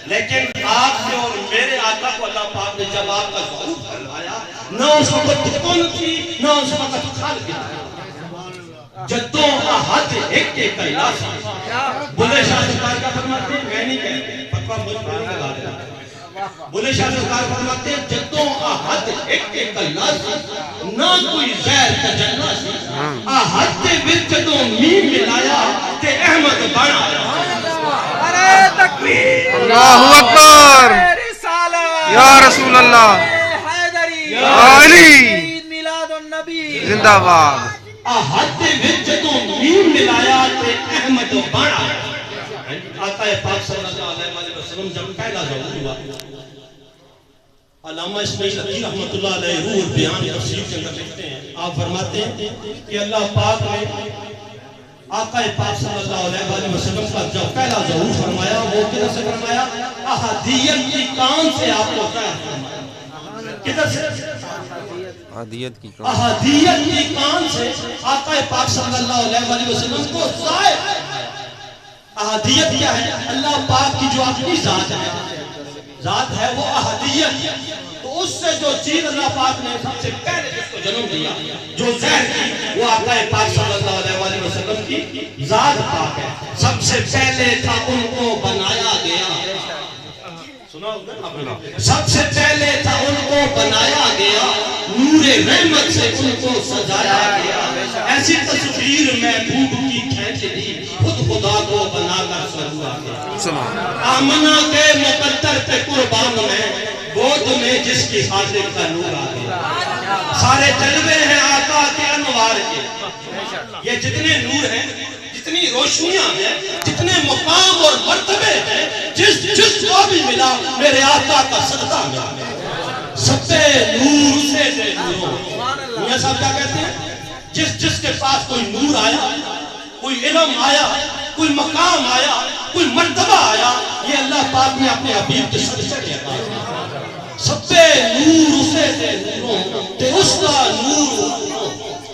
لیکن آپ سے اور میرے آقا کو اللہ پاک نے جب آپ کا ظہور فرمایا، نہ اس وقت کون تھی نہ اس وقت خالق تھی، جدوں احد ایک ایک اللہ سی۔ بلے شاہ سرکار کا فرماتے ہیں، میں نہیں کہتے فتویٰ مجھ پر نہیں لگا دینا، بلے شاہ سرکار فرماتے ہیں جدوں احد ایک ایک اللہ سی، نہ کوئی غیر تجلی سی، احد دے وچ جدوں میم ملایا تے احمد بن آیا۔ نعرہ تکبیر، اللہ اکبر، یا رسول اللہ، یا علی، میلاد النبی زندہ باد۔ احد دے وچ جدوں میم ملایا تے احمد بن آیا۔ آقا پاک صلی اللہ علیہ وسلم جب پہلا ظہور ہوا، علامہ اسماعیل حقی رحمت اللہ علیہ روح بیان تفسیر کے اندر لکھتے ہیں، آپ فرماتے ہیں کہ اللہ پاک نے آقا پاک صلی اللہ علیہ وسلم کا جب پہلا ظہور فرمایا، وہ کدھر سے فرمایا؟ احدیت کی کان سے آپ کو ظاہر فرمایا۔ کدھر سے؟ احدیت کی کان، احدیت کی کان سے آقا پاک صلی اللہ علیہ وسلم کو ظاہر فرمایا۔ احدیت کیا ہے؟ اللہ پاک کی جو اپنی ذات ہے وہ احدیت، تو اس سے جو چیز اللہ پاک نے سب سے پہلے جس کو جنم دیا، جو ظاہر کی، وہ آقا پاک صلی اللہ علیہ وسلم کی ذات پاک ہے۔ سب سے پہلے تھا ان کو بنایا گیا، سب سے پہلے تھا ان کو بنایا گیا، نور رحمت سے ان کو سجایا گیا، ایسی تصویر محبوب کی کھینچ دی، خود خدا کو بنا کر سجا گیا۔ آمنہ کے مقدر پہ قربان میں گود میں جس کی حاضر کا نور آ گیا۔ سارے جلوے ہیں آقا کے انوار کے، یہ جتنے نور ہیں، جتنی روشنیاں ہیں، جتنے مقام اور مرتبے ہیں، جس کو بھی ملا میرے آقا کا صدقہ ملا۔ سب سے نور سے نوروں، میاں صاحب کیا کہتے ہیں؟ جس کے پاس کوئی نور آیا، کوئی علم آیا، کوئی مقام آیا، کوئی مرتبہ آیا، یہ اللہ پاک نے اپنے حبیب کے صدقے کے عطا کیا۔ سب سے نور اسے نوروں تے اس کا نور،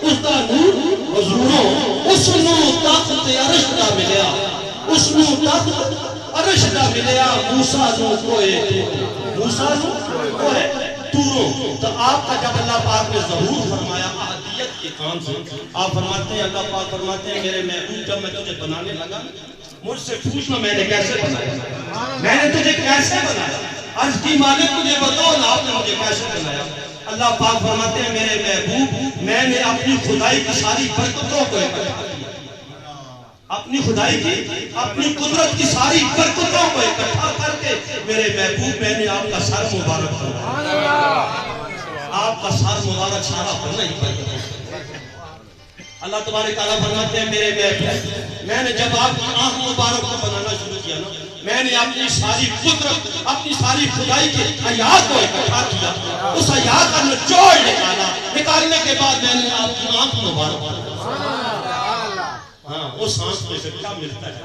اس کا نور حضوروں، اس نو طاقت عرش دا ملیا، اس نو طاقت عرش دا ملیا، موسیٰ نو کوئے، موسیٰ نو کوئے توروں۔ تو آپ کا جب اللہ پاک نے ظہور فرمایا احدیت کے کان سے، آپ فرماتے ہیں، اللہ پاک فرماتے ہیں میرے محبوب جب میں تجھے بنانے لگا، مجھ سے پوچھنا میں نے کیسے بنایا، میں نے تجھے کیسے بنایا، عرض کی مالک تجھے بتاؤ نا آپ نے مجھے کیسے بنایا۔ اللہ پاک فرماتے ہیں میرے محبوب میں نے اپنی خدائی کی ساری برکتوں کو اکٹھا کیا، اپنی خدائی کی، اپنی قدرت کی ساری برکتوں کو اکٹھا کر کے میرے محبوب میں نے آپ کا سر مبارک بنایا۔ آپ کا سر مبارک سارا بننا ہی برکتوں سے۔ اللہ تبارک تعالیٰ فرماتے ہیں میرے محبوب میں نے جب آپ کی آنکھ مبارک کو بنانا شروع کیا نا، میں نے اپنی ساری قدرت، اپنی ساری خدائی کے حیات کو اکٹھا کیا، اس حیات کا نچوڑ نکالا، نکالنے کے بعد میں نے آپ کی آنکھ مبارک بنایا۔ ہاں، اس آنکھ میں سے کیا ملتا ہے؟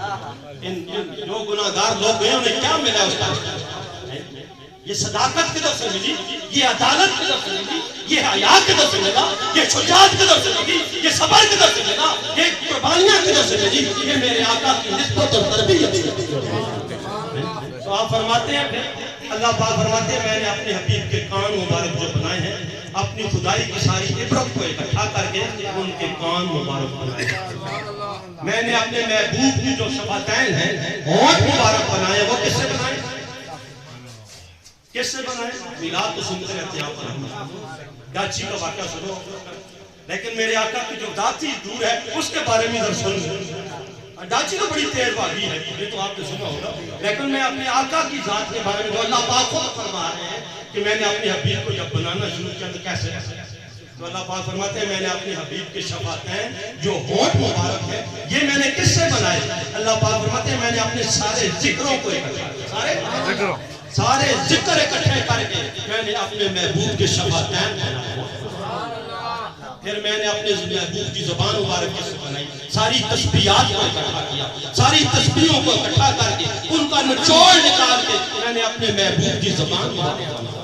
ان جو گناہگار لوگ گئے انہیں کیا ملا اس کا؟ یہ صداقت کدھر سے ملی، یہ عدالت کدھر سے ملی، یہ حیا کدھر سے ملا، یہ شجاعت کدھر سے ملی، یہ صبر کدھر سے ملا، یہ قربانیاں کدھر سے ملی؟ یہ میرے آقا کی نسبت اور تربیت سے۔ تو آپ فرماتے ہیں، اللہ پاک فرماتے ہیں میں نے اپنے حبیب کے کان مبارک جو بنائے ہیں، اپنی خدائی کی ساری عبرت کو اکٹھا کر کے ان کے کان مبارک بنائے۔ میں نے اپنے محبوب کی جو شفتین ہیں، ہونٹ مبارک بنائے، وہ کس سے بنائے؟ کس سے بنائے؟ میلاد تو سنتے رہتے ہیں آپ، ڈاچی کا واقعہ سنو، لیکن میرے آقا کی جو ذاتی دور ہے اس کے بارے میں ذرا سنو۔ ڈاچی تو بڑی تیز بھاگی ہے، یہ تو آپ نے سنا ہوگا، لیکن میں اپنے آقا کی ذات کے بارے میں جو اللہ پاک خود فرما رہے ہیں کہ میں نے اپنے حبیب کو جب بنانا شروع کیا تو کیسے، تو اللہ پاک فرماتے ہیں میں نے اپنے حبیب کے شفاعتین جو ہونٹ مبارک ہے یہ میں نے کس سے بنائے؟ اللہ پاک فرماتے ہیں میں نے اپنے سارے ذکروں کو اکٹھا، سارے ذکر اکٹھے کر کے میں نے اپنے محبوب کے شفاعتین بنائے۔ پھر میں نے اپنے محبوب کی زبان مبارک سے بنائی، ساری تسبیحات کو اکٹھا کیا، ساری تسبیحوں کو اکٹھا کر کے ان کا نچوڑ نکال کے میں نے اپنے محبوب کی زبان مبارک بنائی۔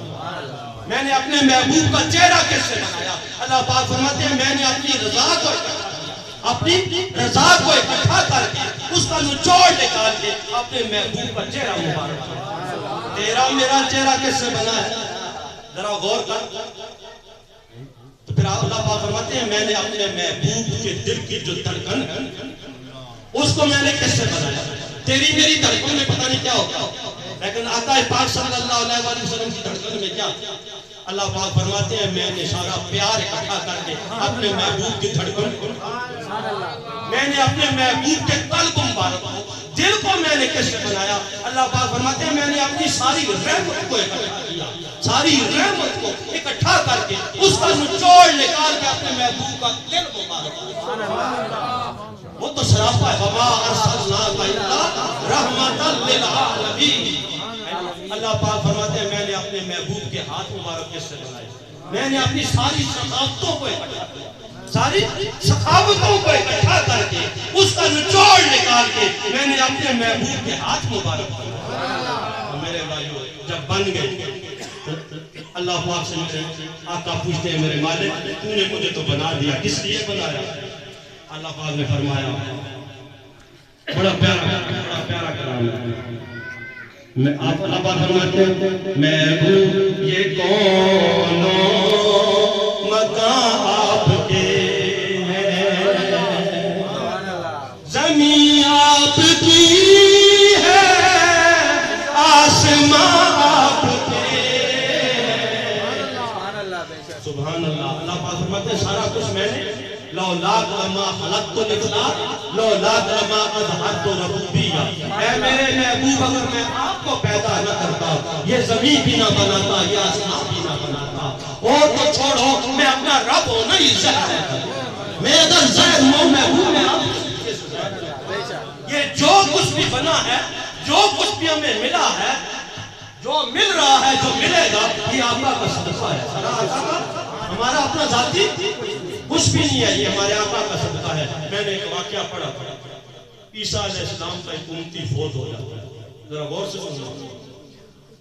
میں نے اپنے محبوب کا چہرہ کیسے بنایا؟ اللہ پاک فرماتے ہیں میں نے اپنی رضا کو اکٹھا کیا، اپنی رضا کو اکٹھا کر کے اس کا نچوڑ نکال کے اپنے محبوب کا چہرہ مبارک کر. تیرا میرا چہرہ کس سے بنا ہے؟ ذرا غور کر. تو پھر اللہ پاک فرماتے ہیں میں نے اپنے محبوب کے دل کی جو دھڑکن اس کو میں نے کس سے بنایا. تیری میری دھڑکن میں پتہ نہیں کیا ہوتا، لیکن آقا پاک صلی اللہ علیہ وسلم کی دھڑکن میں کیا؟ اللہ پاک فرماتے ہیں میں نے سارا پیار اکٹھا کر کے اپنے محبوب کی دھڑکن، میں نے اپنے محبوب کے قلب مبارک کو، دل کو میں نے کس سے بنایا؟ اللہ پاک فرماتے ہیں میں نے اپنی ساری رحمت کو اکٹھا کیا، ساری رحمت کو اکٹھا کر کے اس کا نچوڑ نکال کے اپنے محبوب کا دل مبارک کیا. وہ تو سراپا ہے وَمَا أَرْسَلْنَاكَ إِلَّا رَحْمَةً لِّلْعَالَمِينَ. اللہ پاک فرماتے ہیں میں نے اپنے محبوب کے ہاتھ مبارک کس سے بنائے؟ میں نے اپنی ساری سخاوتوں کو اکٹھا کیا، ساری سخاوتوں کو اکٹھا کر کے اس کا نچوڑ نکال کے میں نے اپنے محبوب کے ہاتھ مبارک کیا. میرے بھائیو جب بن گئے اللہ پاک سے میرے آقا پوچھتے ہیں میرے مالک تو نے مجھے تو بنا دیا، کس لیے بنایا؟ اللہ پاک نے فرمایا بڑا پیارا کلام ہے. آپ اللہ پاک فرماتے ہیں محبوب یہ کونوں مکان آپ کے ہیں، زمین آپ کی ہے، آسمان آپ کے. سبحان اللہ. اللہ پاک فرماتے ہیں سارا کچھ میں نے لولاک لما خلقت الافلاک لولاک لما اظہرت ربوبیہ. اے میرے محبوب اگر میں آپ کو پیدا نہ کرتا یہ زمین بھی نہ بناتا یہ آسمان بھی نہ بناتا. اور تو چھوڑو میں اپنا رب ہونا ہی زہر ہے. میں اگر زہر ہوں محبوب میں آپ یہ جو کچھ بھی بنا ہے، جو کچھ بھی ہمیں ملا ہے، جو مل رہا ہے، جو ملے گا یہ آقا کا صدقہ ہے. ہمارا اپنا ذاتی کچھ بھی نہیں ہے، یہ ہمارے آقا کا صدقہ ہے. میں نے ایک واقعہ پڑھا عیسیٰ علیہ السلام کا ایک امتی فوت ہو جاتا ہے. ذرا غور سے سنو.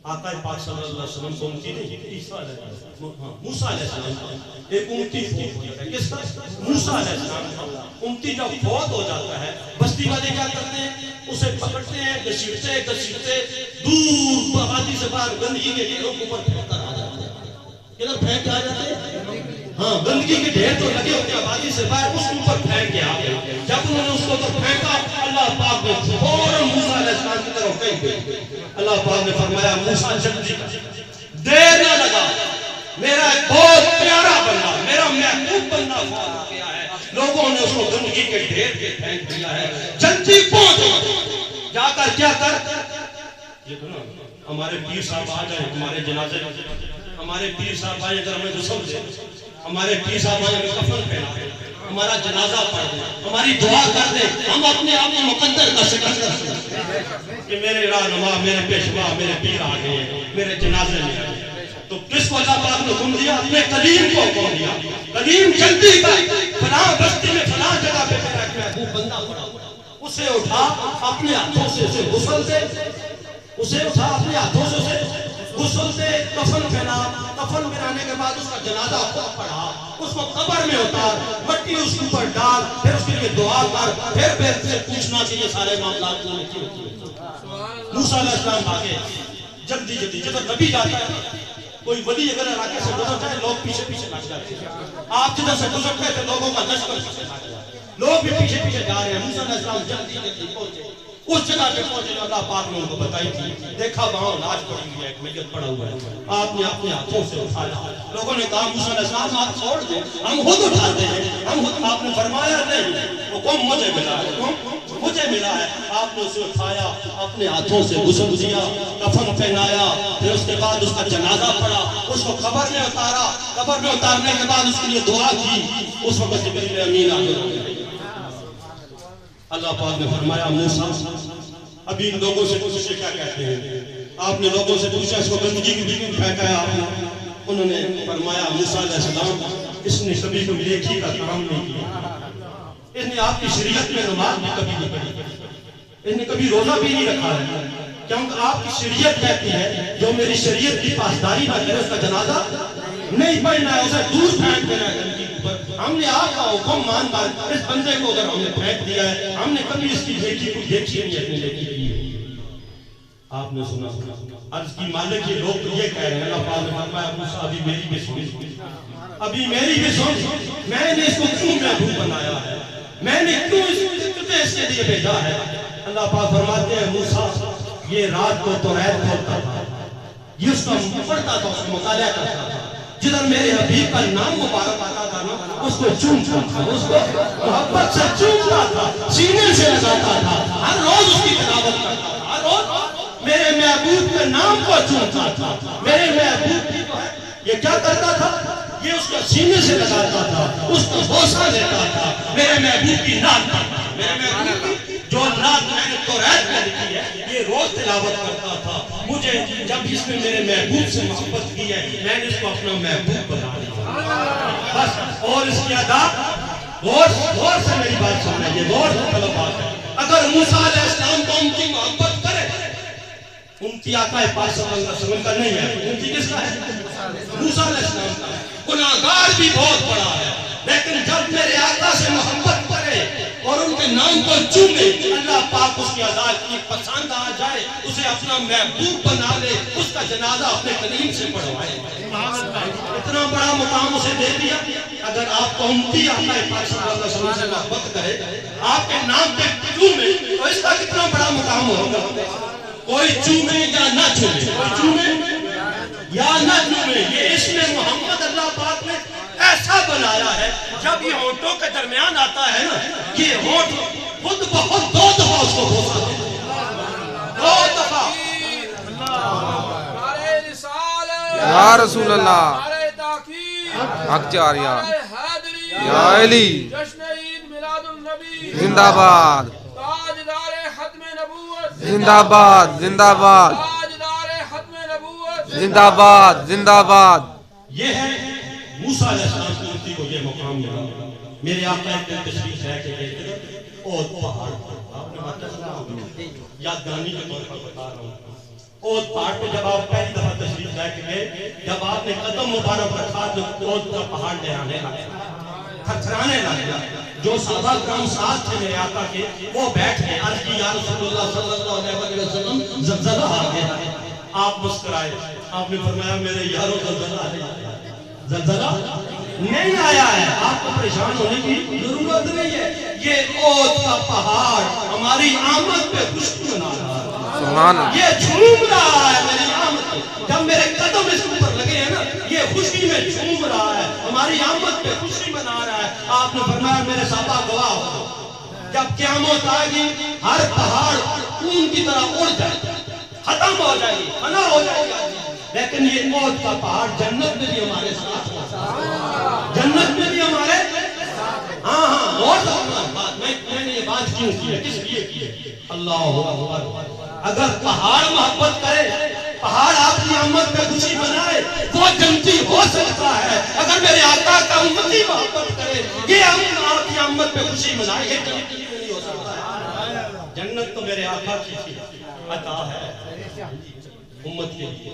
آقا پاک صلی اللہ علیہ وسلم کو امتی نہیں، عیسیٰ علیہ السلام موسیٰ علیہ السلام ایک امتی فوت ہو جاتا ہے. کس کا؟ موسیٰ علیہ السلام. امتی جب فوت ہو جاتا ہے بستی والے کیا کرتے ہیں؟ اسے پکڑتے ہیں، گھسیٹتے دور وادی سے باہر گندگی کے ڈھیروں کے اوپر پھینک کر آ جاتے ہیں. کدھر پھینک کے آ جاتے ہیں؟ ہاں گندگی کے ڈھیر تو لگے ہوتے ہیں وادی سے باہر، اس کے اوپر پھینک کے آ گئے. جب انہوں نے اس کو تو پھینکا اللہ پاک نے فوراً موسیٰ علیہ السلام کی طرف پھینک دیا. اللہ پاک نے فرمایا موسیٰ جلدی دیر نہ لگا، میرا ایک بہت پیارا بندہ، میرا محبوب بندہ فوت ہو گیا ہے. لوگوں نے اس کو گندگی کے ڈھیر پہ پھینک دیا ہے، جلدی پہنچ جا کر کیا کر. یہ تو نا ہمارے پیر صاحب آ جائیں ہمارے جنازے، ہمارے پیر صاحب آئے اگر ہمیں غسل دے، ہمارے پیر صاحب آئے ہمیں کفن پہنا دے، ہمارا جنازہ پڑھ دے، ہماری دعا کر دے، ہم اپنے آپ کو مقدر کا شکر کہ میرے رہنما، میرے پیشوا، میرے پیر آ گئے ہیں، میرے جنازے میں آئے. تو کس کو اللہ پاک نے حکم دیا؟ اپنے کلیم کو حکم دیا. کلیم جلدی کر، فلاں بستی میں فلاں جگہ پہ میرا ایک محبوب بندہ پڑا ہوا ہے، اسے اٹھا اپنے ہاتھوں سے اسے غسل دے، اسے اٹھا اپنے ہاتھوں سے اسے غسل دے، کفن پہنا. کفن پہنانے کے بعد اس کا جنازہ خود پڑھا، اس کو قبر میں اتار، مٹی اس کے اوپر ڈال، پھر اس کے لیے دعا کر، پھر پوچھنا کہ یہ سارے معاملات کو لکھی ہوتی ہے. موسیٰ علیہ السلام آگے جلدی جدھر نبی جاتا ہے، کوئی ولی اگر علاقے سے گزر جائے لوگ پیچھے لگ جاتے ہیں. آپ جدھر سے گزرتے تھے لوگوں کا لشکر پیچھے لگ جاتا ہے، لوگ بھی پیچھے جا رہے ہیں. موسیٰ علیہ السلام جلدی پہنچے. اس جگہ پہ پہنچے جو اللہ پاک نے ان کو بتائی تھی. دیکھا وہاں لاش پڑی ہوئی ہے، ایک میت پڑا ہوا ہے. آپ نے اپنے ہاتھوں سے اٹھایا. لوگوں نے کہا موسیٰ علیہ السلام آپ چھوڑ دیں، ہم خود اٹھاتے ہیں، ہم خود. آپ نے فرمایا نہیں، وہ حکم مجھے ملا ہے، حکم مجھے ملا ہے. آپ نے اسے اٹھایا، اپنے ہاتھوں سے غسل دیا، کفن پہنایا، پھر اس کے بعد اس کا جنازہ پڑھا، اس کو قبر میں اتارا. قبر میں اتارنے کے بعد اس کے لیے دعا کی. اس وقت جبریل امین آ گئے. اللہ پاک نے فرمایا موسیٰ ابھی ان لوگوں سے پوچھے کیا کہتے ہیں. آپ نے لوگوں سے پوچھا اس کو گندگی کی کیوں پھینکا ہے آپ نے. انہوں نے فرمایا موسیٰ علیہ السلام اس نے کبھی نیکی کا کام نہیں کیا، اس نے آپ کی شریعت میں نماز بھی کبھی نہیں پڑھی، اس نے کبھی روزہ بھی نہیں رکھا ہے. کیونکہ آپ کی شریعت کہتی ہے جو میری شریعت کی پاسداری نہ کرے اس کا جنازہ نہیں پڑھنا ہے، اسے دور پھینک دینا ہے. اوپر ہم نے آپ کا حکم مان کر اس بندے کو اگر ہم نے پھینک دیا ہے ہم نے کبھی اس کی نیکی کو دیکھی نہیں اپنی نیکی کی آپ نے سنا عرض کی مالک یہ لوگ تو یہ کہہ رہے ہیں اللہ پاک نے فرمایا موسیٰ ابھی میری بھی سن ابھی میری بھی سن میں نے اس کو کیوں محبوب بنایا ہے میں نے کیوں اس کے لیے بھیجا ہے اللہ پاک فرماتے ہیں موسیٰ یہ رات کو توریت کھولتا تھا یہ اس کا پڑھتا تھا اس کا مطالعہ کرتا تھا جدھر میرے حبیب کا نام مبارک آتا تھا نا اس کو چومتا تھا اس کو محبت سے چومتا تھا سینے سے لگاتا تھا ہر روز اس کی تلاوت کرتا تھا ہر روز میرے محبوب کے نام کو چومتا تھا میرے محبوب کی جو ہے یہ کیا کرتا تھا یہ اس کا سینے سے لگاتا تھا اس کا بوسہ لیتا تھا میرے محبوب کی نعت میرے محبوب کی جو نعت میں نے توریت میں لکھی ہے یہ روز تلاوت کرتا تھا مجھے جب اس نے میرے محبوب سے محبت کی ہے میں نے اس کو اپنا محبوب بنا لیا بس اور اس کی ادا غور سے میری بات سنائیے غور سے طلب بات ہے اگر موسیٰ علیہ السلام کو ان کی محبت کرے ان کی آقا پاک صلی اللہ علیہ وسلم کا نہیں ہے ان کی کس کا ہے موسیٰ علیہ السلام کا ہے گناہگار بھی بہت بڑا ہے لیکن جب میرے آقا سے محبت کرے اور ان کے نام کو چومے اللہ پاک اس کی عذاب کی پسند آ جائے اسے اپنا محبوب بنا لے اس کا جنازہ اپنے کریم سے پڑھوائے اتنا بڑا مقام اسے دے دیا اگر آپ کو امتی آقا پاک صلی اللہ علیہ وسلم سے محبت کرے آپ کے نام پہ چومے تو اس کا کتنا بڑا مقام ہوگا کوئی چومے یا نہ چومے کوئی چومے یا نہ چومے یہ اسم محمد اللہ پاک نے ایسا بنایا ہے جب یہ ہونٹوں کے درمیان آتا ہے نا یہ ہونٹ خود بخود دو دفعہ اس کو بوسا دو دفعہ یا رسول اللہ حق جاریہ یا علی زندہ باد زندہ باد زندہ باد زندہ باد زندہ باد یہ ہے موسیٰ علیہ السلام کی امتی کو یہ مقام ملا میرے آقا ایک دن تشریف ہے کہ کہتے ہیں اوہ پہاڑ آپ نے بات سنا یادگانی کے طور پر بتا رہا ہوں اوہ پہاڑ پہ جب آپ پہلی دفعہ تشریف لے کے گئے جب آپ نے قدم مبارک رکھا تو اوہ کا پہاڑ لہرانے لگا تھرتھرانے لگا جو صحابہ کرام ساتھ تھے میرے آقا کے وہ بیٹھ گئے عرض کی یا رسول اللہ صلی اللہ علیہ وسلم زلزلہ آ گیا آپ مسکرائے آپ نے فرمایا میرے یارو زلزلہ ہے زلزلہ نہیں آیا ہے آپ کو پریشان ہونے کی ضرورت نہیں ہے یہ اوت کا پہاڑ ہماری آمد پہ خوشی منا رہا ہے یہ جھوم رہا ہے میری آمد پہ جب میرے قدم اس اوپر لگے ہیں نا یہ خوشی میں جھوم رہا ہے ہماری آمد پہ خوشی منا رہا ہے آپ نے فرمایا میرے صحابہ گواہ ہو جب قیامت آئے گی ہر پہاڑ خون کی طرح اڑ جائے گا ختم ہو جائے گی فنا ہو جائے گی لیکن یہ موت کا پہاڑ جنت میں بھی ہمارے ساتھ جنت میں بھی ہمارے ہاں اور بات میں نے یہ بات کیوں کی ہے کس لیے کی ہے اللہ اکبر اگر پہاڑ محبت کرے پہاڑ آپ کی آمد پہ خوشی منائے وہ جنتی ہو سکتا ہے اگر میرے آقا کا امتی محبت کرے یہ آپ کی آمد پہ خوشی منائے یہ جنتی نہیں ہو سکتا ہے جنت تو میرے آقا کی عطا ہے امت کے لیے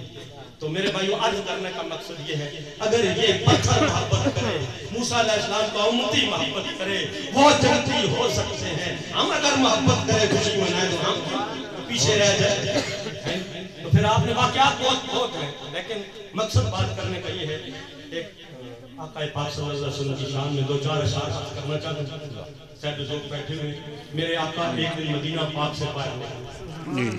تو میرے بھائیو عرض کرنے کا مقصد یہ ہے اگر یہ پتھر محبت کرے موسیٰ علیہ السلام کو امتی محبت کرے وہ جنتی ہو سکتے ہیں ہم اگر محبت کرے خوشی منائے تو ہم پیچھے رہ جائے تو پھر آپ نے واقعات بہت ہیں لیکن مقصد بات کرنے کا یہ ہے ایک آقا پاک صلی اللہ علیہ وسلم کی شان میں دو چار اشعار کرنا چاہتا ہوں صاحب لوگ بیٹھے ہوئے میرے آقا ایک دن مدینہ پاک سے باہر نکلے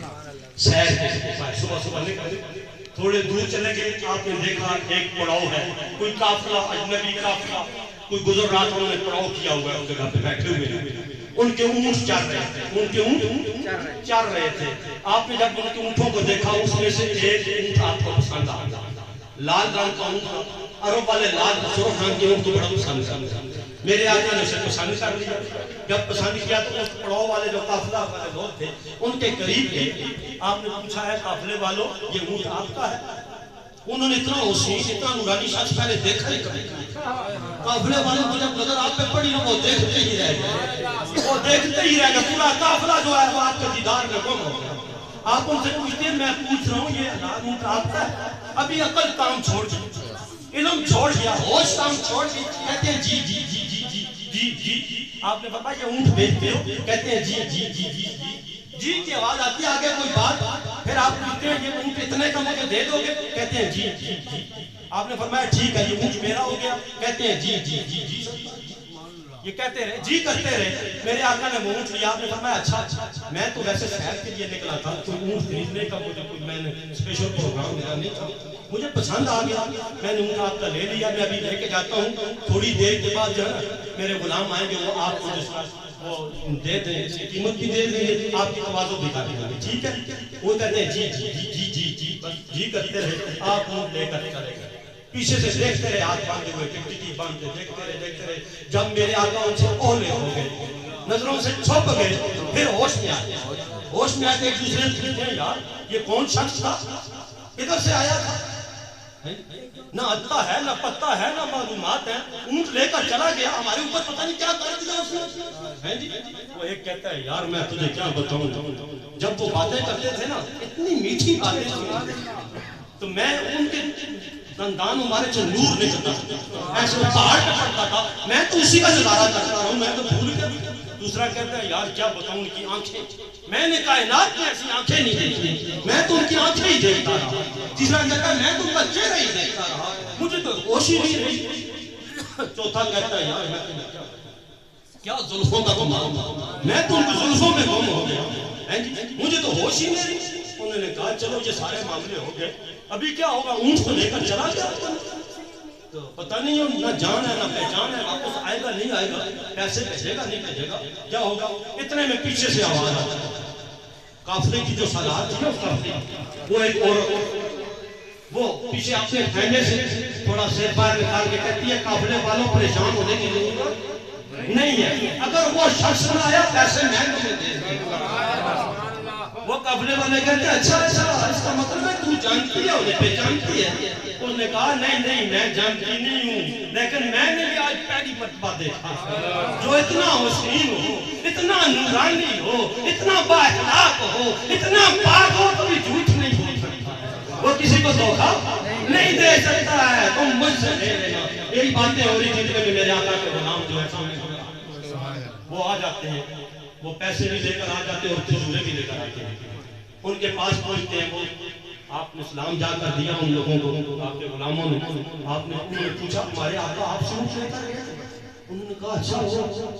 سیر کے صبح صبح نکلے تھوڑے دور چلے گئے آپ نے دیکھا ایک پڑاؤ ہے کوئی قافلہ اجنبی قافلہ کوئی گزر رہا تھا انہوں نے پڑاؤ کیا ہوا ہے اس جگہ پہ بیٹھے ہوئے ان کے اونٹ چر رہے تھے ان کے اونٹ چر رہے تھے آپ نے جب ان کے اونٹوں کو دیکھا اس میں سے ایک اونٹ آپ کو پسند آیا لال رنگ کا اونٹ عرب والے لال سرخ رنگ کے اونٹ کو بڑا پسند آیا میرے آقا نے اسے پسند کر لیا جب پسند کیا تو اس پڑاؤ والے جو قافلہ والے لوگ تھے ان کے قریب گئے آپ نے پوچھا ہے قافلے والوں یہ اونٹ آپ کا ہے انہوں نے اتنا حسین اتنا نورانی شخص پہلے دیکھا ہی کبھی قافلے والوں کو جب نظر آپ پہ پڑی نا وہ دیکھتے ہی رہ گئے پورا قافلہ جو ہے وہ آپ کے دیدار میں گم ہو گیا آپ ان سے پوچھتے ہیں میں پوچھ رہا ہوں یہ اونٹ آپ کا ہے ابھی عقل کام چھوڑ چکی علم چھوڑ گیا، ہوش کام چھوڑ گئی، کہتے ہیں جی جی جی جی جی جی جی، آپ نے فرمایا یہ اونٹ بیچتے ہو؟ کہتے ہیں جی جی جی جی جی جی کی آواز آتی ہے آگے کوئی بات، پھر آپ پوچھتے ہیں یہ اونٹ اتنے کا مجھے دے دو گے؟ کہتے ہیں جی جی جی، آپ نے فرمایا ٹھیک ہے یہ اونٹ میرا ہو گیا؟ کہتے ہیں جی جی جی جی، یہ کہتے رہے جی کرتے رہے، میرے آقا نے اونٹ لیا، آپ نے فرمایا اچھا میں تو ویسے سیر کے لیے نکلا تھا، کوئی اونٹ خریدنے کا مجھے کوئی میں نے اسپیشل پروگرام میرا نہیں تھا، مجھے پسند آ گیا، میں نے اونٹ آپ کا لے لیا، میں ابھی لے کے جاتا ہوں، تھوڑی دیر کے بعد جو ہے میرے غلام آئیں گے، وہ آپ کو وہ دے دیں، قیمت بھی دے دیں، آپ کی توازو دکھا دیں گے، ٹھیک ہے؟ وہ کہتے ہیں جی جی جی جی جی جی جی کرتے رہے، آپ اونٹ لے کر چلے گئے، پیچھے سے دیکھتے رہے، ہاتھ باندھے ہوئے ٹکٹی باندھے، دیکھتے رہے، جب میرے آقا ان سے اولے ہو گئے، نظروں سے چھپ گئے، پھر ہوش میں آئے، ہوش میں آئے ایک دوسرے سے پوچھتے ہیں یار یہ کون شخص تھا، ادھر سے آیا تھا، نہ عطا ہے نہ پتہ ہے نہ معلومات ہے، اونٹ لے کر چلا گیا، ہمارے اوپر پتہ نہیں کیا کر دیا اس نے۔ وہ ایک کہتا ہے یار میں تجھے کیا بتاؤں، جب وہ باتیں کرتے تھے نا اتنی میٹھی باتیں سنتے تو میں ان کے دندان ہمارے سے نور نکلتا ایسے پہاڑ پہ پڑتا تھا، میں تو اسی کا نظارہ کرتا رہا ہوں، میں تو بھول گیا۔ دوسرا کہتا ہے یار کیا بتاؤں ان کی آنکھیں، میں نے کائنات میں ایسی آنکھیں نہیں دیکھی، میں تو ان کی آنکھیں ہی دیکھتا رہا۔ تیسرا کہتا ہے میں تو ان کا چہرہ ہی دیکھتا رہا، مجھے تو ہوش ہی نہیں رہی۔ چوتھا کہتا ہے یار میں تو کیا زلفوں کا گم، میں تو ان کی زلفوں میں گم ہو گیا، مجھے تو ہوش ہی نہیں رہی۔ انہوں نے کہا چلو یہ سارے معاملے ہو گئے، ابھی کیا ہوگا؟ اونٹ کو لے کر چلا گیا تو پتہ نہیں نہ جان ہے نہ پہچان ہے، واپس آئے گا نہیں آئے گا، پیسے بھیجے گا نہیں بھیجے گا، کیا ہوگا؟ اتنے میں پیچھے سے آواز آئی، قافلے کی جو سالار تھی نا اس قافلے، وہ ایک عورت وہ پیچھے اپنے خیمے سے تھوڑا سیر باہر نکال کے کہتی ہے قافلے والوں پریشان ہونے کی ضرورت نہیں ہے، اگر وہ شخص نہ آیا پیسے میں تمہیں دے دوں۔ وہ قافلے والے کہتے ہیں اچھا اس کا مطلب ہے تو جانتی ہے انہیں پہچانتی ہے؟ انہوں نے کہا نہیں میں جانتی نہیں ہوں، لیکن میں نے بھی آج پہلی مرتبہ دیکھا جو اتنا حسین ہو، اتنا نورانی ہو، اتنا با اخلاق ہو، اتنا پاک ہو، کبھی جھوٹ نہیں بول سکتا، وہ کسی کو دھوکا نہیں دے سکتا ہے، تم مجھ سے لے لینا۔ یہی باتیں ہو رہی تھی کہ میرے آقا کے غلام جو ہے سامنے وہ آ جاتے ہیں، وہ پیسے بھی لے کر آ جاتے ہیں اور کھجوریں بھی لے کر آتے ہیں، ان کے پاس پہنچتے ہیں، وہ آپ نے اسلام جا کر دیا ان لوگوں کو، آپ کے غلاموں نے، آپ نے انہوں نے پوچھا ہمارے آقا آپ سے اونٹ لے کر گئے؟ انہوں نے کہا اچھا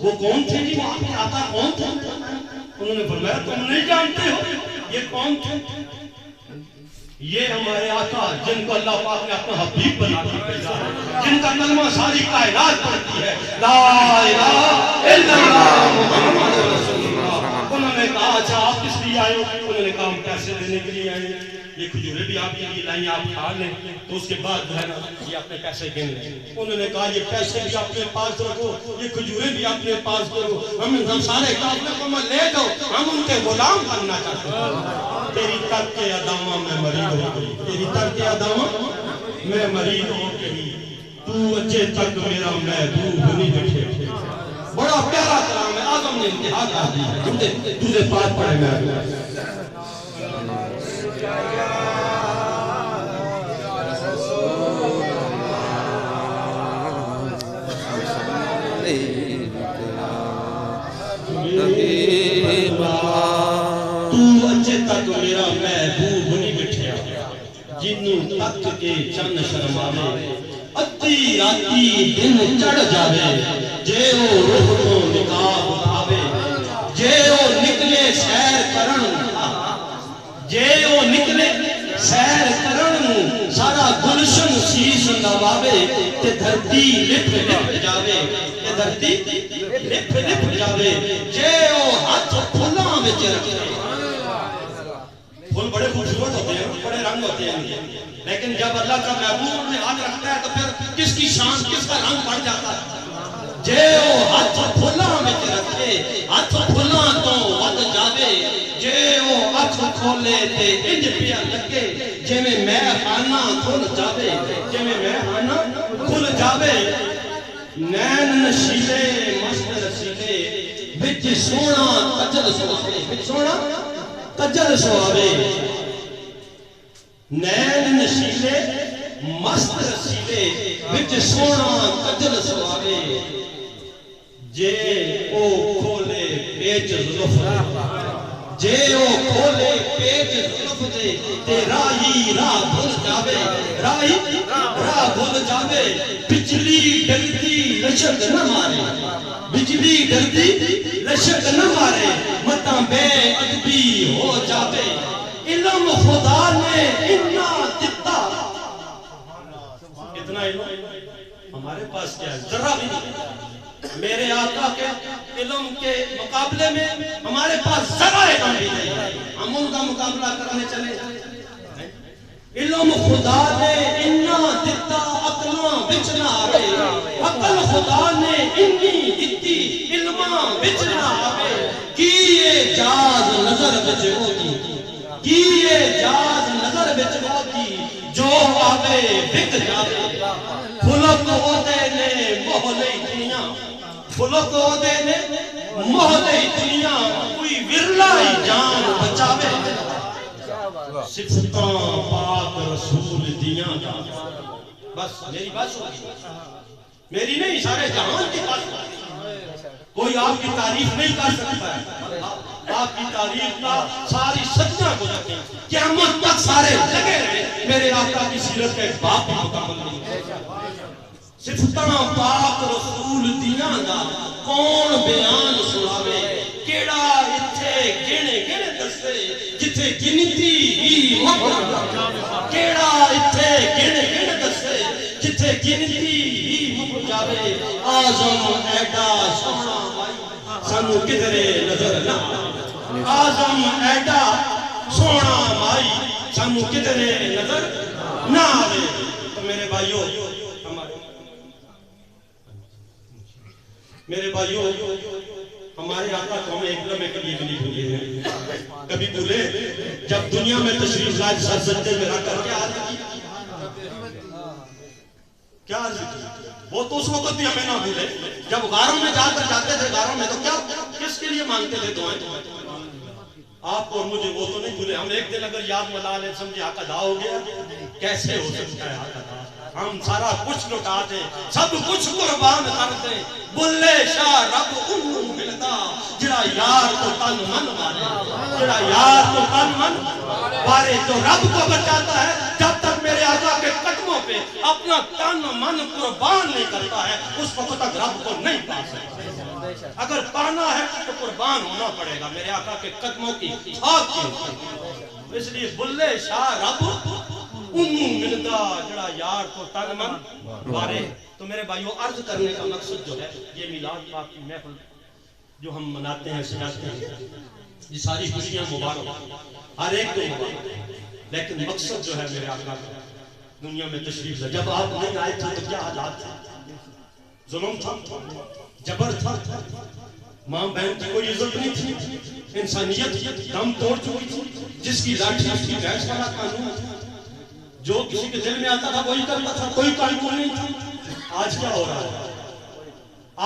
وہ کون تھے جی، وہ آپ کے آقا کون تھے؟ انہوں نے فرمایا تم نہیں جانتے ہو یہ کون تھے؟ یہ ہمارے آقا جن کو اللہ پاک نے اپنا حبیب بنا کے بھیجا ہے، جن کا کلمہ ساری کائنات پڑھتی ہے لا الہ الا اللہ محمد رسول اللہ۔ انہوں نے کہا اچھا آپ کس لیے آئے ہو؟ انہوں نے کہا ہم پیسے دینے کے لیے آئے ہیں، یہ کھجوریں بھی آپ کے لیے لائیں، آپ کھا لیں تو اس کے بعد جو ہے نا یہ اپنے پیسے گن لیں۔ انہوں نے کہا یہ پیسے بھی اپنے پاس رکھو، یہ کھجوریں بھی اپنے پاس کرو، ہم سارے قافلے کو لے دو، ہم ان کے غلام بننا چاہتے ہیں۔ تیری ترک ادامہ میں مرید ہو گئی، تیری ترک ادامہ میں مرید ہو گئی، تو اچھے تک میرا محبوب نہیں بیٹھے۔ بڑا پیارا کلام ہے، آدم نے انتہا کر دی ہے، تجھے پاک پڑھے محبوب۔ تو اچھے تک میرا محبوب نہیں بٹھیا، جنوں تک کے چند شرماوے، ادھی راتی دن چڑھ جاوے، جے او روح تو نقاب اٹھاوے، جے او نکلے سیر کرن، جے او نکلے سیر کرن، سارا گلشن شیش نواوے، تے دھرتی لپ لپ جاوے، تے دھرتی لپ لپ جاوے، جے او ہاتھ پھلاں وچ رکھے۔ پھول بڑے خوبصورت ہوتے ہیں، بڑے رنگ ہوتے ہیں، لیکن جب اللہ کا محبوب میں ہاتھ رکھتا ہے تو پھر کس کی شان کس کا رنگ بڑھ جاتا ہے۔ جے او ہاتھ پھلاں وچ رکھے، ہاتھ پھلاں تو ود جاوے، جے او اکھ کھولے تے انج پیا لگے، جے میں خانہ کھل جاوے، جے میں خانہ کھل جاوے، نین نشیلے مست رسیلے، بچ سونا کجل سوے، بچ سونا کجل سوے، نین نشیلے مست رسیلے، دے وچ سونا کجل سواوے جے او کھولے پیچ زلف جے او کھولے پیچ زلف دے تے راہی راہ بھول جاوے راہی راہ بھول جاوے بجلی ڈرتی لشک نہ مارے بجلی ڈرتی لشک نہ مارے متاں بے ادبی ہو جاوے علم خدا نے اتنا دیتا اتنا علم ہمارے پاس کیا ہے ذرا بھی نہیں میرے آقا کے علم کے مقابلے میں ہمارے پاس ذرا علم بھی نہیں ہم ان کا مقابلہ کرنے چلے علم خدا نے اتنا دیتا عقلاں وچ نہ آوے عقل خدا نے اتنی دیتی علماں وچ نہ آوے کی اعجاز نظر وچ ہوتی کی اعجاز نظر وچ ہوتی جو آوے وک جاوے فلک ہوتے نے موہ لئی دنیا فلک ہوتے نے موہ لئی دنیا کوئی ورلا ہی جان بچاوے صفتاں پاک رسول دیاں بس میری بات ہوگی میری نہیں سارے جہان کی بات ہوگی کوئی آپ کی تعریف نہیں کر سکتا ہے آپ کی تعریف کا ساری سجدہ گزرتے ہیں قیامت تک سارے لگے رہے میرے آقا کی سیرت کا ایک باپ مکمل نہیں صفتاں پاک رسول دیاں دا کون بیان سناوے کیڑا اتھے گنے گنے دسے جتھے گنتی ہی مک کیڑا اتھے گنے گنے دسے جتھے گنتی ہی مک جاوے آزم ایڈا سونا سانو کدھرے نظر نہ آزم ایڈا سونا مائی سانو کدھرے نظر نہ آوے تو میرے بھائیو میرے بھائیو ہمارے آقا کو ہمیں ایک لمحے کبھی نہیں بھولے ہیں کبھی بھولے جب دنیا میں تشریف لائے سجدے میں رکھ کر کے آتے کیا عرض کی وہ تو اس وقت بھی ہمیں نہ بھولے جب غاروں میں جا کر جاتے تھے غاروں میں تو کیا کس کے لیے مانگتے تھے دعائیں آپ اور مجھے وہ تو نہیں بھولے ہم ایک دن اگر یاد ملا لیں سمجھے آقا دا ہو گیا کیسے ہو سکتا ہے آقا دا ہم سارا کچھ لٹا دیں سب کچھ قربان کر دیں بلے شاہ رب انہوں ملتا جڑا یار تو تن من مارے جڑا یار تو تن من مارے تو رب کو بچاتا ہے جب تک میرے آقا کے قدموں پہ اپنا تن من قربان نہیں کرتا ہے اس وقت تک رب کو نہیں پا سکتا اگر پانا ہے تو قربان ہونا پڑے گا میرے آقا کے قدموں کی خاک کی اس لیے بلے شاہ رب انہوں ملتا جڑا یار تو تن من مارے تو میرے بھائیو عرض کرنے کا مقصد جو ہے یہ میلاد پاک کی محفل جو ہم مناتے ہیں سجاتے ہیں یہ ساری خوشیاں مبارک ہر ایک کو مبارک لیکن مقصد جو ہے میرے آقا کا دنیا میں تشریف ہے جب آپ نہیں آئے تھے تو کیا حالات تھے ظلم تھا جبر تھا ماں بہن کی کوئی عزت نہیں تھی انسانیت دم توڑ چکی تھی جس کی لاٹھی اس کی بحث والا قانون جو کسی کے دل میں آتا تھا وہی کرتا تھا کوئی قانون نہیں تھا آج کیا ہو رہا ہے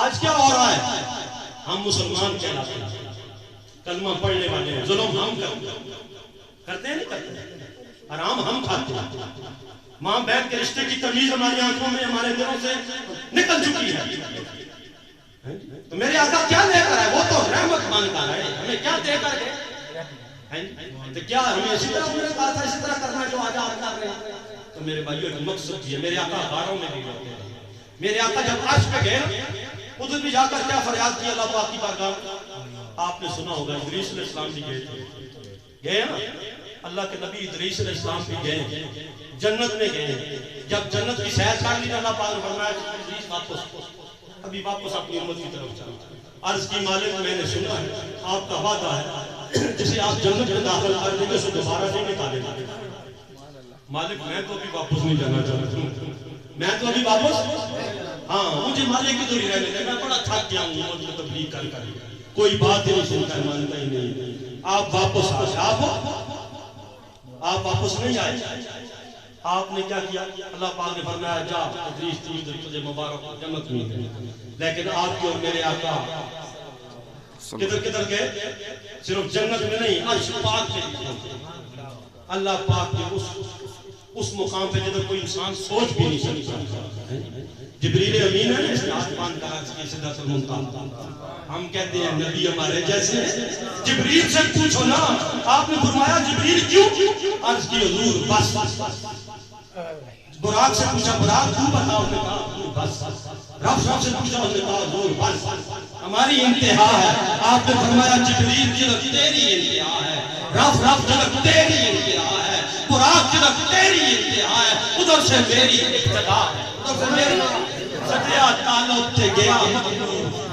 آج کیا ہو رہا ہے ہم مسلمان کہلاتے ہیں کلمہ پڑھنے والے ہیں ظلم ہم کرتے ہیں نہیں کرتے حرام ہم کھاتے ہیں ماں بہن کے رشتے کی تمیز ہماری آنکھوں میں ہمارے دلوں سے نکل چکی ہے تو میرے آقا کیا لے کر ہے وہ تو رحمت مانگتا ہے ہمیں کیا دے کر ہے تو کیا ہمیں اسی طرح انہوں نے کہا تھا اسی طرح کرنا جو آج آپ کر رہے ہیں تو میرے بھائیو ایک مقصد بھی ہے میرے آقا غاروں میں بھی ہوتے ہیں میرے آقا جب عرش پہ گئے ادھر بھی جا کر کیا فریاد کی اللہ پاک کی بارگاہ آپ نے سنا ہوگا ادریس علیہ السلام بھی گئے تھے گئے نا اللہ کے نبی ادریس علیہ السلام بھی گئے جنت میں گئے جب جنت کی سیر کر لی اللہ پاک نے فرمایا کہ ادریس واپس ابھی واپس اپنی امت کی طرف چلا عرض کی مالک میں نے سنا ہے آپ کا وعدہ ہے جسے آپ جنت میں داخل کر دیں گے اسے دوبارہ نہیں نکالیں گے مالک میں تو ابھی واپس نہیں جانا چاہتا ہوں میں تو ابھی واپس ہاں مجھے مالک کی دوری رہنے دے میں بڑا تھک گیا ہوں امت میں تبلیغ کر کر کوئی بات ہی نہیں سنتا ہے مانتا ہی نہیں آپ واپس آپ واپس نہیں آئے آپ نے کیا کیا اللہ پاک نے فرمایا جا ادریس تجھے مبارک جنت میں لیکن آپ کی اور میرے آقا کدھر گئے صرف جنت میں نہیں عرش پاک میں اللہ پاک کے اس اس مقام پہ جب کوئی انسان سوچ بھی نہیں سکتا. جبریل امین ہے اس نے آسمان کا عرض کی سدرۃ المنتہا. ہم کہتے ہیں نبی ہمارے جیسے ہیں. جبریل سے پوچھو نا, آپ نے فرمایا جبریل کیوں؟ عرض کی حضور بس. براق سے پوچھا براق تو بتاؤ, نے کہا حضور بس. رب سے پوچھا, اس نے کہا حضور بس. ہماری انتہا ہے. آپ نے فرمایا جبریل جدھر تیری انتہا ہے, رب جدھر تیری انتہا ہے, براق جدھر تیری انتہا ہے, ادھر سے میری ابتدا ہے. ادھر سے میری سجیا تعلق تے گیا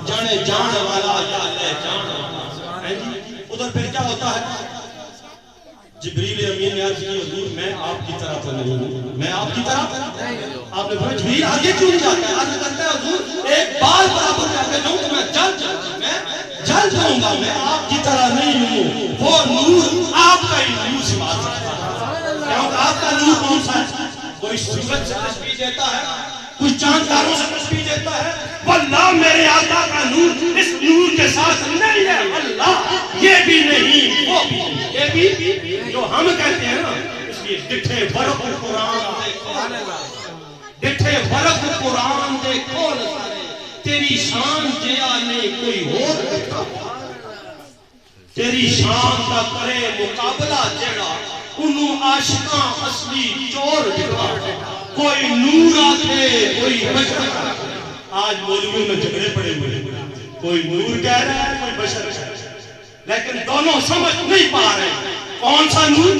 جانے جان والا یا لے جان والا. ادھر پھر کیا ہوتا ہے؟ جبریل امین نے عرض کی حضور میں آپ کی طرح تو نہیں ہوں, میں آپ کی طرح. آپ نے فرمایا جبریل آگے کیوں نہیں جاتا ہے؟ عرض کرتا ہے حضور ایک بال برابر کر کے جاؤں تو میں جل جاؤں گا. میں آپ کی طرح نہیں ہوں. وہ نور آپ کا ہی نور سے بات کرتا ہے. کیونکہ آپ کا نور کون سا ہے؟ کوئی سورج سے تشبیہ دیتا ہے, کوئی چاند تاروں سے تشبیہ دیتا ہے. واللہ میرے آقا کا نور اس نور کے ساتھ نہیں ہے. اللہ یہ بھی نہیں وہ بھی نہیں, یہ بھی جو ہم کہتے ہیں نا. اس لیے ڈٹھے ورق قرآن ڈٹھے ورق قرآن دیکھو نظارے, تیری شان جیا نہیں کوئی اور دیکھا, تیری شان کا کرے مقابلہ جڑا انہوں عاشقاں اصلی چور دکھا. کوئی نور آتے کوئی بشر. آج مولویوں میں جھگڑے پڑے ہوئے, کوئی نور کہہ رہا ہے کوئی بشر کہہ رہا ہے, لیکن دونوں سمجھ نہیں پا رہے کون سا نور.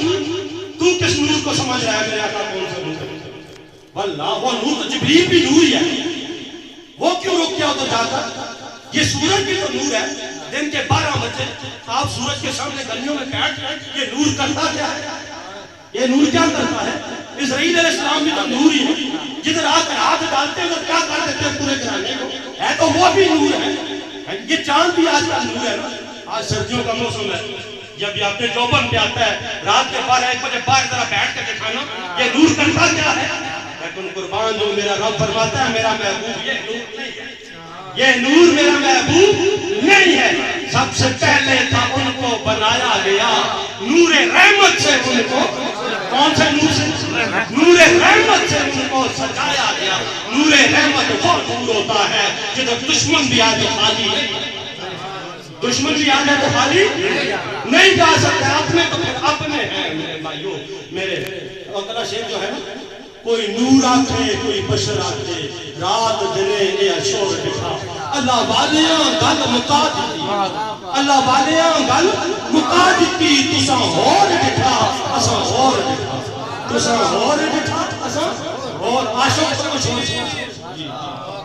تو کس نور کو سمجھ رہا ہے میرے آقا کون سا نور ہے؟ واللہ وہ نور تو جبریل بھی نور ہی ہے. وہ کیوں رک گیا ادھر جا کر؟ یہ سورج بھی تو نور ہے. دن کے 12 بجے آپ سورج کے سامنے گلیوں میں بیٹھ گئے, یہ نور کرتا کیا ہے؟ یہ نور کیا کرتا ہے؟ اسرائیل علیہ السلام بھی تو نور ہی ہے. جدھر آ کر ہاتھ ڈالتے ہیں ادھر کیا کر دیتے ہیں پورے گھرانے کو, ہے تو وہ بھی نور ہے. یہ چاند بھی آج کل نور ہے نا. آج سردیوں کا موسم ہے, جب یہ اپنے چوبن پہ آتا ہے رات کے 12-1 بجے باہر ذرا بیٹھ کر دکھانا, یہ نور کرتا کیا ہے؟ لیکن قربان جو میرا رب فرماتا ہے میرا محبوب یہ نور نہیں ہے, یہ نور میرا محبوب نہیں ہے. سب سے پہلے تھا ان کو بنایا گیا نور رحمت سے. ان کو کون سے نور سے؟ نور رحمت سے ان کو سجایا گیا. نور رحمت وہ نور ہوتا ہے جدھر دشمن بھی آ جائے خالی نہیں, دشمن بھی آ جائے تو خالی نہیں جا سکتے. اپنے تو پھر اپنے ہیں میرے بھائیو. میرے اقلا شیخ جو ہے نا, کوئی نور آتے کوئی بشر آتے, رات دنے یہ شور دکھا. اللہ والیاں گل مکا دیتی, اللہ والیاں گل مکا دیتی. تساں ہور دکھا اساں ہور دکھا, تساں ہور دکھا اساں ہور. عاشق کو چھوڑ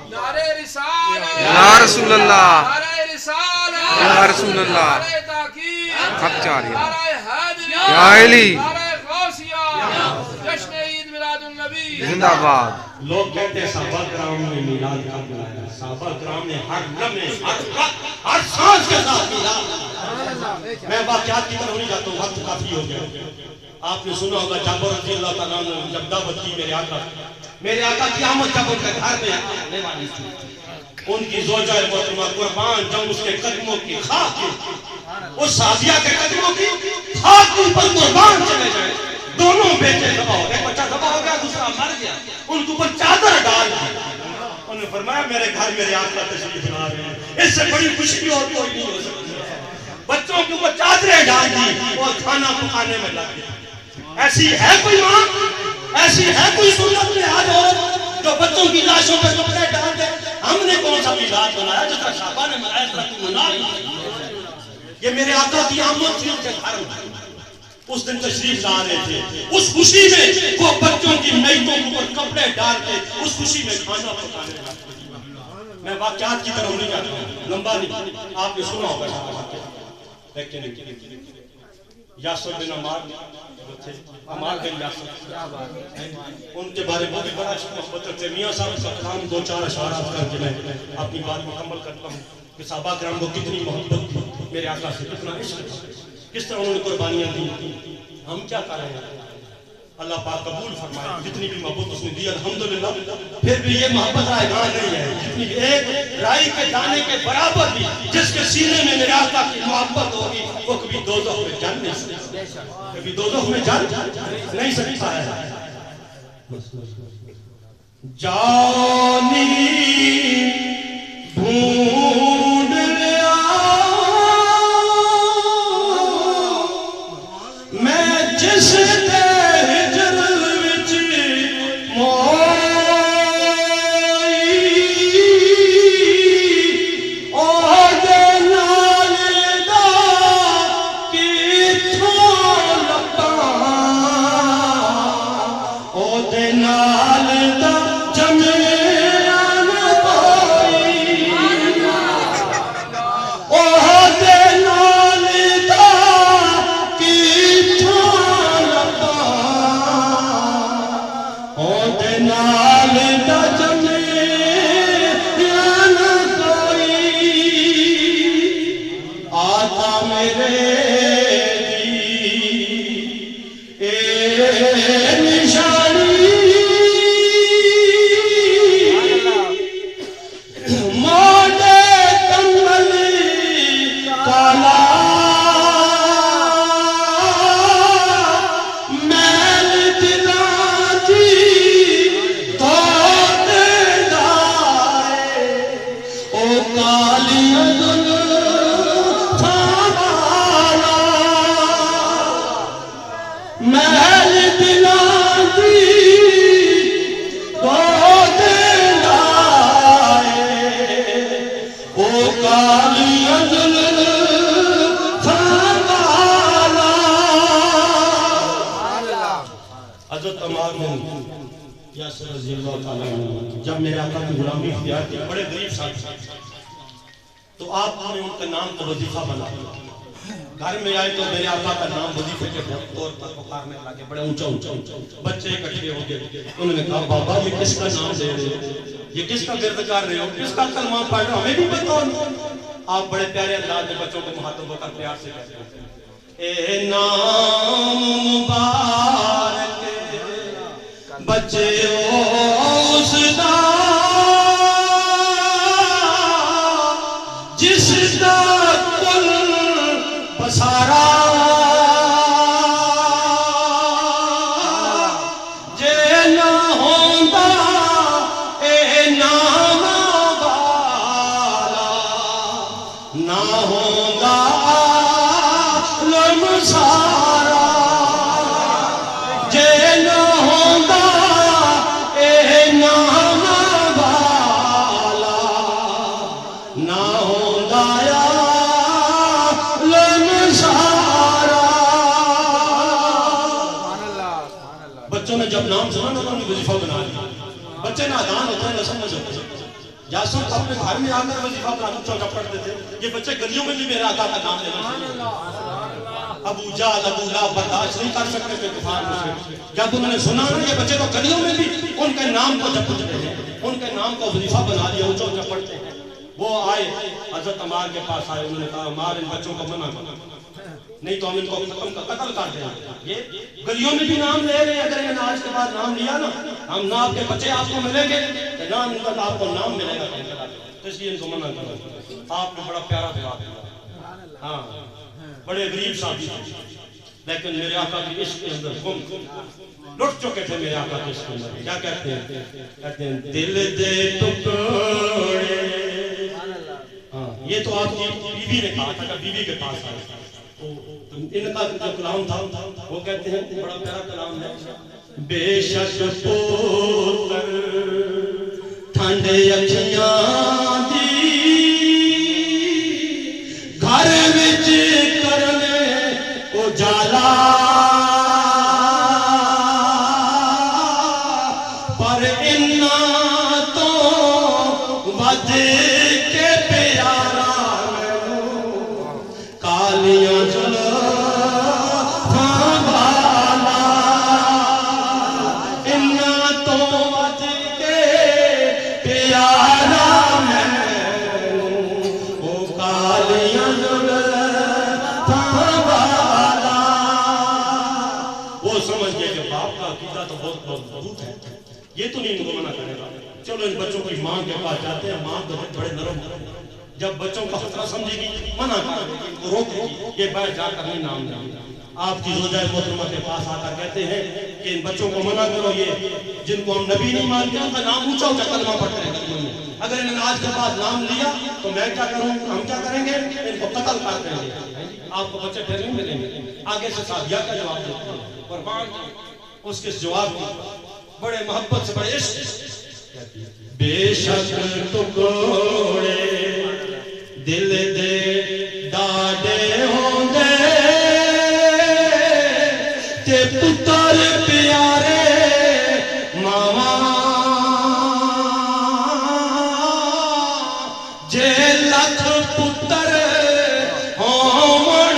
نعرہ رسالت یا رسول اللہ, نعرہ رسالت یا رسول اللہ, نعرہ تحقیق حق جاریہ, نعرہ حیدری یا علی, نعرہ غوثیہ, جشن عید میلاد النبی. زندہ باد. لوگ کہتے ہیں صحابہ کرام نے میلاد کب منایا؟ صحابہ کرام نے ہر لمحے ہر سانس کے ساتھ میلاد. میں واقعات کی طرف نہیں جاتا ہوں, وقت کافی ہو گیا. آپ نے سنا ہوگا جابر رضی اللہ تعالیٰ نے جب دعوت کی میرے آقا کی آمد جب ان کے گھر میں آنے والی تھی, ان کی زوجہ محترمہ قربان جب اس کے قدموں کی خاک کی, اس صحابیہ کے قدموں کی خاک پر قربان چلے جائیں. دونوں بیٹے ذبح ہو گئے, ایک بچہ ذبح ہو گیا دوسرا مر گیا. ان کو اوپر چادر ڈال دی. انہوں نے فرمایا میرے گھر میرے آقا تشریف لا رہے ہیں, اس سے بڑی خوشی اور کوئی نہیں ہو سکتی. بچوں کے اوپر چادریں ڈال دی اور کھانا پکانے میں لگ گیا. ایسی ہے کوئی ماں, ایسی ہے کوئی سنت میں آج عورت جو بچوں کی لاشوں پہ کپڑے ڈال دے؟ ہم نے کون سا میلاد بنایا جس طرح صحابہ نے منایا, اس طرح تو منا نہیں. یہ میرے آقا کی آمد تھی ان کے گھر میں, اس دن تشریف لا رہے تھے. اس خوشی میں وہ بچوں کی میتوں کے اوپر کپڑے ڈال کے اس خوشی میں کھانا پکانے لگے. میں واقعات کی طرف نہیں جاتا ہوں, لمبا نہیں, آپ نے سنا ہوگا. لیکن یاسر بن عمار بن یاسر, ان کے بارے میں بھی بڑا محبت رکھتے. میاں صاحب کا کلام 2-4 اشعارات کر کے میں اپنی بات مکمل کرتا ہوں کہ صحابہ کرام کو کتنی محبت تھی میرے آقا سے, کتنا عشق تھا, کس طرح انہوں نے قربانیاں دی. ہم کیا کر رہے ہیں؟ اللہ پاک قبول فرمائے. جتنی بھی محبت اس نے دی الحمدللہ, پھر بھی یہ محبت رائے گاہ نہیں ہے. جتنی ایک رائی کے دانے کے برابر بھی جس کے سینے میں میرے آقا کی محبت ہوگی وہ کبھی دوزخ میں جل نہیں سکتا, کبھی دوزخ میں جل نہیں سکتا ہے. جانی ڈھونڈ لیا میں جس دے ہجر وچ موئی او دے نال دا کتھوں لباں او دے نال دا جمیا نہ کوئی او دے نال دا کتھوں لباں او دے نال دا جمیا نہ کوئی آقا میرے دی اے نشانی موڈے کمل کالا میل دلاں دی دھوت دائے او کالیاں زلفاں والا محل دلاں دی دھوت دائے او کالیاں زلفاں والا حضرت عمار بن یاسر رضی اللہ تعالیٰ عنہ جب میرے آقا کی غلامی اختیار کی بڑے غریب ساتھ تو آپ نے ان کا نام کا وظیفہ بنا گھر میں آئے تو میرے آقا کا نام وظیفے کے طور پر پکارنے لگے بڑے اونچا اونچا بچے اکٹھے ہو گئے انہوں نے کہا بابا یہ کس کا نام لے رہے ہو یہ کس کا گرد کر رہے ہو کس کا کلمہ پڑھ رہے ہو ہمیں بھی بتاؤ آپ بڑے پیارے انداز میں بچوں کو مخاطب ہو کر پیار سے کہتے ہیں اے نام مبارک بچے اس دا جس دا کل بسارا جے نہ ہوندا اے نام والا نہ ہوندا عالم سارا جے نہ ہوندا اے نام والا نہ ہوندا عالم سارا بچوں نے جب نام سنا انہوں نے وظیفہ بنا لیا بچے نادان ہوتے ہیں نہ سمجھ ہوتے جاسم اپنے گھر میں آ کر وظیفہ بنا چوکا پڑھتے تھے یہ بچے گلیوں میں بھی میرے آقا کا نام لینا چاہیے ابو جہل ابو لہب برداشت نہیں کر سکتے تھے کفار مشرک جب انہوں نے سنا نا یہ بچے تو گلیوں میں بھی ان کے نام کو جپتے ہیں ان کے نام کو وظیفہ بنا لیا اونچا اونچا پڑھتے ہیں وہ آئے حضرت عمار کے پاس آئے انہوں نے کہا عمار ان بچوں کو منع کر نہیں تو ہم ان کو قتل کر دیں یہ گلیوں میں بھی نام لے رہے ہیں اگر انہوں نے آج کے بعد نام لیا نا ہم نہ آپ کے بچے آپ کو ملیں گے نہ ان کا آپ کو نام ملے گا تو اس لیے ان کو منع کرو آپ نے بڑا پیارا جواب دیا ہاں بڑے غریب صاحب لیکن میرے آقا کی عشق کے اندر گم لٹ چکے تھے میرے آقا کے عشق کے اندر کیا کہتے ہیں دل دے ٹکڑے ہاں یہ تو آپ کی بیوی نے کہا تھا کہ بیوی کے پاس آئے ان کا جو کلام تھا وہ کہتے ہیں بڑا پیارا کلام ہے بے شک پوتر ٹھنڈے اکھیاں دی گھر وچ کرنے اجالا پر انہاں تو ود کے پیارا کالیاں زلفاں والا انہاں تو ود کے پیارا وہ کالیاں زلفاں والا وہ سمجھ گئے کہ باپ کا عقیدہ تو بہت مضبوط ہے یہ تو نہیں ان کو منع کرے گا چلو ان بچوں کی ماں کے پاس جاتے ہیں ماں تو بڑے نرم جب بچوں کا خطرہ سمجھے گی منع کر دے گی روک دے گی یہ باہر جا کر نہیں نام لے آپ کی زوجہ محترمہ کے پاس آ کر کہتے ہیں کہ ان بچوں کو منع کرو، یہ جن کو ہم نبی نہیں مانتے ان کا نام اونچا اونچا کلمہ پڑھتے ہیں کلمہ میں، اگر انہوں نے آج کے بعد نام لیا تو میں کیا کروں، ہم کیا کریں گے، ان کو قتل کر دیں گے، آپ کو بچے پھر نہیں ملیں گے۔ آگے سے صحابیہ کا جواب دیتے ہیں، قربان اس کے جواب کی بڑے محبت سے بڑے عشق، بے شک ٹکڑے دل دے ڈاڈے ہوں گے تے پتر پیارے ماما جے لکھ پتر ہون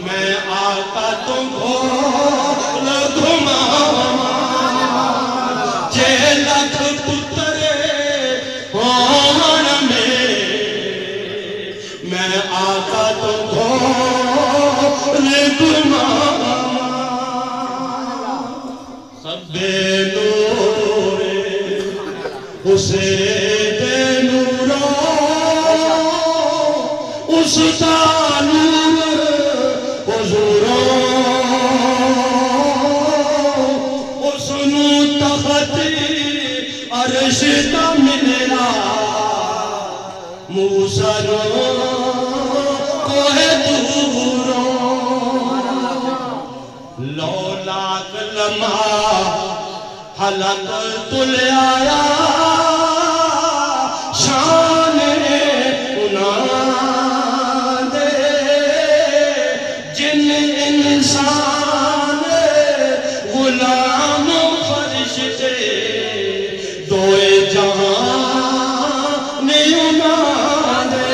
میں آقا تم گھول گھماواں جے لکھ پتر ہون میں آقا تم گھول گھماواں سب بے نور اسے بے نورا اس دا نور حضورا اس نو تخت عرش دا ملیا موسیٰ نو کوہ دورا لولاک لمحہ حلق تل آیا شان انہاں دے جن انسان غلام فرشتے دوئے جہان انہاں دے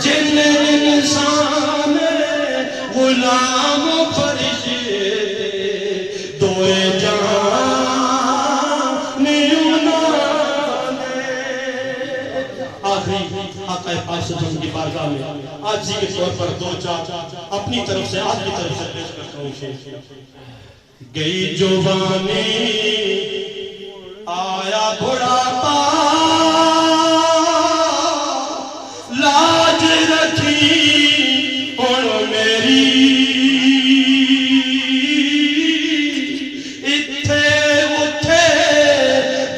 جن انسان غلام فرشتے دوئے جہان انہاں دے۔ آخری آقا پاک صلی اللہ علیہ وسلم کی بارگاہ میں عاجزی کے طور پر دو چار اپنی طرف سے آپ کی طرف سے پیش کرتا ہوں شیخ۔ گئی جوانی آیا بڑھاپا لاج رکھی ان میری اتھے اتھے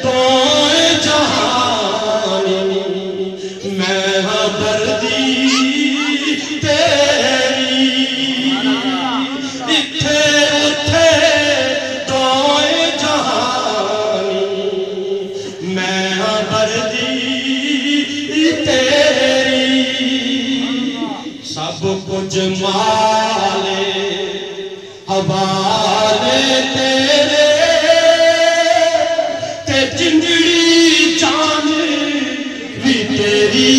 دوئے جہان میں بردی تیری اتھے اتھے دوئے جہان میں بردی تیری سب کچھ مالے حوالے تیرے تے جنگڑی چاند بھی تیری۔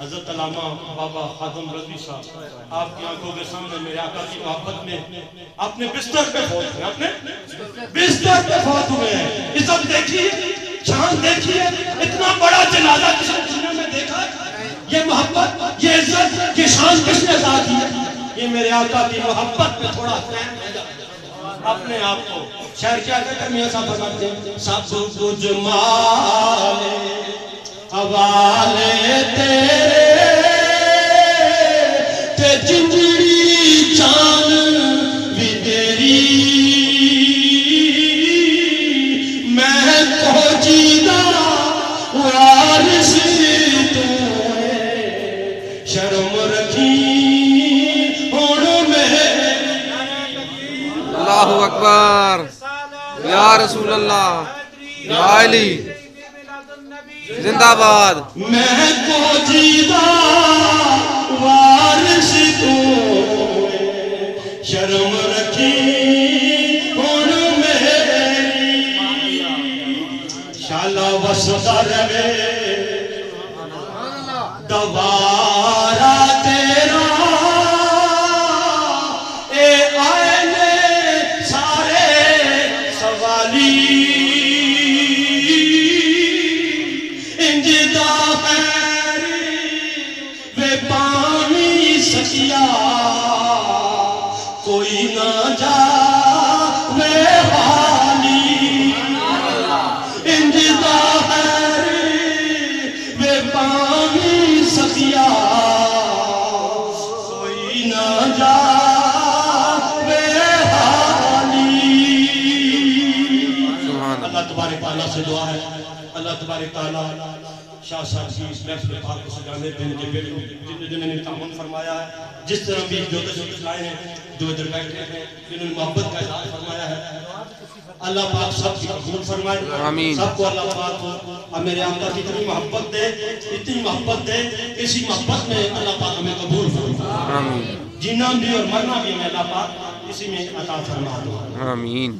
حضرت علامہ بابا خادم رضوی صاحب آپ کی آنکھوں کے سامنے میرے آقا کی محبت میں اپنے بستر پہ فوت ہوئے، اپنے بستر پہ فوت ہوئے ہیں۔ عزت دیکھیے، شان دیکھیے، اتنا بڑا جنازہ کسی دنیا میں دیکھا، یہ محبت، یہ عزت، یہ شان کس نے عطا کی ہے؟ یہ میرے آقا کی محبت میں تھوڑا فہم ہو جائے اپنے آپ کو۔ شاعر کیا کہتے ہیں میاں صاحب فرماتے ہیں سب کچھ مالے حوالے تیرے تے جنجڑی چاند بھی تیری میں کو جیدہ وارث تو شرم رکھی ہون میں۔ اللہ اکبر یا رسول اللہ یا علی زندہ باد۔ میں کو جیدہ وارث تو شرم رکھی ہون میری شالا وسدہ رہے دوارا تیرا اے آئینے سارے سوالی انجدہ خیری وے پانی سکیا کوئی نہ جا وے حالی انجدہ خیری وے پانی تبارک تعالیٰ سے دعا ہے اللہ تبارک تعالیٰ شاہ صاحب کی اس محفل پاک کو سجانے پہ ان کے بیٹے جنہوں نے تعاون فرمایا ہے جس طرح بھی جو تشریف لائے ہیں جو ادھر بیٹھے ہیں جنہوں نے محبت کا اظہار فرمایا ہے اللہ پاک سب کی قبول فرمائے آمین سب کو اللہ پاک کو میرے آقا کی اتنی محبت دے اسی محبت میں اللہ پاک ہمیں قبول فرمائے آمین جینا بھی اور مرنا بھی ہمیں اللہ پاک اسی میں عطا فرما دو آمین